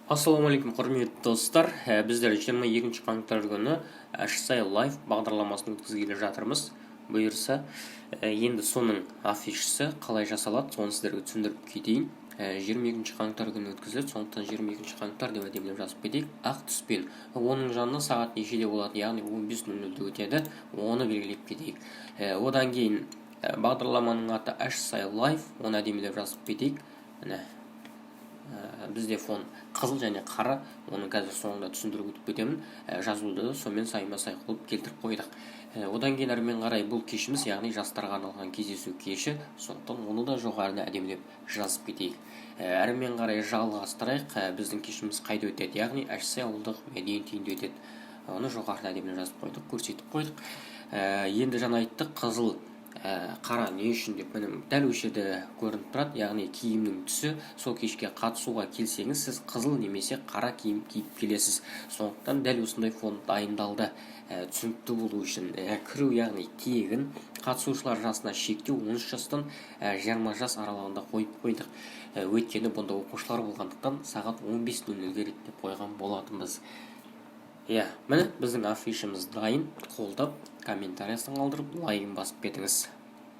Ассалаумағалейкум құрметті достар. Біздер 22 қаңтар күні HSI Live бағдарламасын өткізгелі жатырмыз. Бұйырса, енді соның афишасы қалай жасалады, соны сіздерге түсіндіріп кетейін. 22 қаңтар күні өткізіледі, сондықтан 22 қаңтар деп әдемілеп жазып кетейік. Ақ түспен. Оның жанына сағат нешеде болады, яғни 15:00-де өтеді, оны белгілеп кетейік. Одан кейін бағдарламаның аты HSI Live, оны әдемілеп жазып кетейік. Бізде фон қызыл және қара, оны қазір соңында түсіндіріп өтіп кетемін. Жазуды сонымен сайма-сай қылып келтіріп қойдық. Одан кейін әрмен қарай бұл кешіміз, яғни жастарға арналған кездесу кеші, сондықтан оны да жоғарыда әдемілеп жазып кетейік. Әрмен қарай жалғастырайық, біздің кешіміз қайда өтеді, яғни HSI ауылдық мәдениет үйінде өтеді. Оны жоғарыда әдемілеп жазып қойдық, көрсетіп қойдық. Енді жаңа айттық, қызыл қара не үшін деп, дәл осы жерде көрініп тұрады, яғни киімнің түсі. Сол кешке қатысуға келсеңіз, сіз қызыл немесе қара киім киіп келесіз. Сондықтан дәл осындай фон дайындалды. Түсінікті болу үшін кіру, яғни тегін, қатысушылар жасына шектеу 13 жастан 20 жас аралығында қойып қойдық. Өйткені бұнда оқушылар болғандықтан сағат 15:00-ге реттеп қойған болатынбыз. Міне біздің афишіміз дайын. Қолдап, комментариясын қалдырып, лайкын басып кетіңіз.